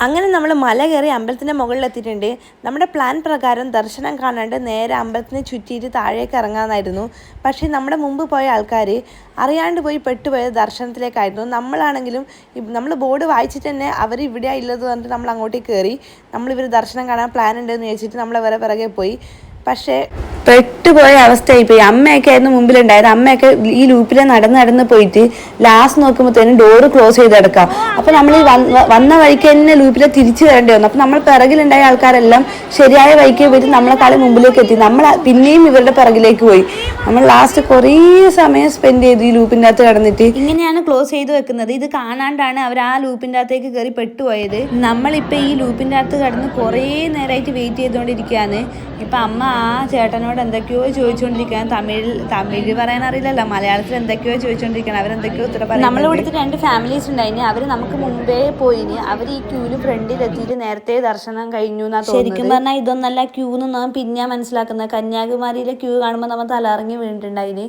അങ്ങനെ നമ്മൾ മല കയറി അമ്പലത്തിൻ്റെ മുകളിലെത്തിയിട്ടുണ്ട്. നമ്മുടെ പ്ലാൻ പ്രകാരം ദർശനം കാണാണ്ട് നേരെ അമ്പലത്തിനെ ചുറ്റിയിട്ട് താഴേക്ക് ഇറങ്ങാമെന്നായിരുന്നു. പക്ഷേ നമ്മുടെ മുമ്പ് പോയ ആൾക്കാർ അറിയാണ്ട് പോയി പെട്ടുപോയത് ദർശനത്തിലേക്കായിരുന്നു. നമ്മളാണെങ്കിലും നമ്മൾ ബോർഡ് വായിച്ചിട്ട് തന്നെ അവർ ഇവിടെയാണ് ഉള്ളത് പറഞ്ഞിട്ട് നമ്മൾ അങ്ങോട്ടേക്ക് കയറി. നമ്മളിവർ ദർശനം കാണാൻ പ്ലാൻ ഉണ്ടെന്ന് ചോദിച്ചിട്ട് നമ്മൾ അവരെ പിറകെ പോയി. പക്ഷേ പെട്ടുപോയ അവസ്ഥയായിപ്പോയി. അമ്മയൊക്കെ ആയിരുന്നു മുമ്പിലുണ്ടായത്. അമ്മയൊക്കെ ഈ ലൂപ്പിൽ നടന്ന് പോയിട്ട് ലാസ്റ്റ് നോക്കുമ്പോഴത്തേനും ഡോറ് ക്ലോസ് ചെയ്ത് കിടക്കാം. അപ്പോൾ നമ്മൾ ഈ വന്ന വഴിക്ക് തന്നെ ലൂപ്പിൽ തിരിച്ചു വരേണ്ടി വന്നു. അപ്പോൾ നമ്മൾ പിറകിലുണ്ടായ ആൾക്കാരെല്ലാം ശരിയായ വഴിക്ക് പോയിട്ട് നമ്മളെക്കാളും മുമ്പിലേക്ക് എത്തി. നമ്മൾ പിന്നെയും ഇവരുടെ പിറകിലേക്ക് പോയി. നമ്മൾ ലാസ്റ്റ് കുറേ സമയം സ്പെൻഡ് ചെയ്തു ഈ ലൂപ്പിൻ്റെ അകത്ത് കിടന്നിട്ട്. ഇങ്ങനെയാണ് ക്ലോസ് ചെയ്ത് വെക്കുന്നത്. ഇത് കാണാണ്ടാണ് അവർ ആ ലൂപ്പിൻ്റെ അകത്തേക്ക് കയറി പെട്ടുപോയത്. നമ്മളിപ്പോൾ ഈ ലൂപ്പിൻ്റെ അകത്ത് കിടന്ന് കുറേ നേരമായിട്ട് വെയിറ്റ് ചെയ്തുകൊണ്ടിരിക്കുകയാണ്. ഇപ്പം അമ്മ ആ ചേട്ടനോട് എന്തൊക്കെയോ ചോദിച്ചുകൊണ്ടിരിക്കുകയാണ്. തമിഴ് പറയാൻ അറിയില്ലല്ലോ, മലയാളത്തിൽ എന്തൊക്കെയോ ചോദിച്ചുകൊണ്ടിരിക്കുകയാണ്. അവരെന്തൊക്കെയോ ഉത്തരം പറയും. നമ്മളിവിടുത്തെ 2 ഫാമിലീസ് ഉണ്ടായിന്. അവർ നമുക്ക് മുമ്പേ പോയിന്. അവർ ഈ ക്യൂവിൽ ഫ്രണ്ടിലെത്തിയിട്ട് നേരത്തെ ദർശനം കഴിഞ്ഞു എന്നാ തോന്നുന്നത്. ശരിക്കും പറഞ്ഞാൽ ഇതൊന്നല്ല ക്യൂ എന്ന് നാം പിന്നെ മനസ്സിലാക്കുന്നത്. കന്യാകുമാരിയിലെ ക്യൂ കാണുമ്പോൾ നമ്മൾ തലറങ്ങി വീണിട്ടുണ്ടായിന്.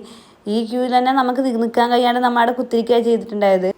ഈ ക്യൂവിൽ തന്നെ നമുക്ക് നിൽക്കാൻ കഴിയാണ്ട് നമ്മുടെ കുത്തിരിക്കുകയാണ് ചെയ്തിട്ടുണ്ടായത്.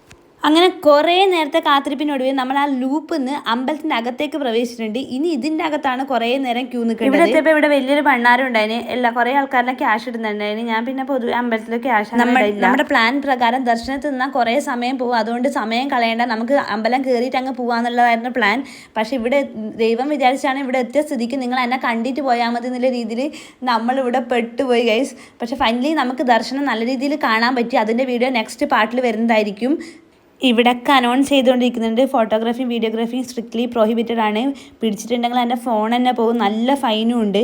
അങ്ങനെ കുറേ നേരത്തെ കാത്തിരിപ്പിനൊടുവിൽ നമ്മൾ ആ ലൂപ്പിൽ നിന്ന് അമ്പലത്തിൻ്റെ അകത്തേക്ക് പ്രവേശിച്ചിട്ടുണ്ട്. ഇനി ഇതിൻ്റെ അകത്താണ് കുറേ നേരം ക്യൂ നിൽക്കുന്നത്. ഇവിടെ എത്തിയപ്പോൾ ഇവിടെ വലിയൊരു ഭണ്ണാരം ഉണ്ടായിന്. കുറേ ആൾക്കാരുടെ ക്യാഷ് ഇടുന്നുണ്ടായിന്. ഞാൻ പിന്നെ പൊതുവെ അമ്പലത്തിൽ ക്യാഷ് നമ്മുടെ പ്ലാൻ പ്രകാരം ദർശനത്തിൽ നിന്നാൽ കുറേ സമയം പോകും. അതുകൊണ്ട് സമയം കളയേണ്ട, നമുക്ക് അമ്പലം കയറിയിട്ട് അങ്ങ് പോകാമെന്നുള്ളതായിരുന്നു പ്ലാൻ. പക്ഷേ ഇവിടെ ദൈവം വിചാരിച്ചാണ് ഇവിടെ എത്തിയ സ്ഥിതിക്ക് നിങ്ങൾ എന്നെ കണ്ടിട്ട് പോയാൽ മതി എന്നുള്ള രീതിയിൽ നമ്മളിവിടെ പെട്ടുപോയി ഗൈസ്. പക്ഷേ ഫൈനലി നമുക്ക് ദർശനം നല്ല രീതിയിൽ കാണാൻ പറ്റി. അതിൻ്റെ വീഡിയോ നെക്സ്റ്റ് പാർട്ടിൽ വരുന്നതായിരിക്കും. ഇവിടെയൊക്കെ അനൗൺസ് ചെയ്തുകൊണ്ടിരിക്കുന്നുണ്ട്. ഫോട്ടോഗ്രാഫിയും വീഡിയോഗ്രാഫിയും സ്ട്രിക്ട്ലി പ്രോഹിബിറ്റഡ് ആണ്. പിടിച്ചിട്ടുണ്ടെങ്കിൽ എൻ്റെ ഫോൺ തന്നെ പോകും. നല്ല ഫൈനും ഉണ്ട്.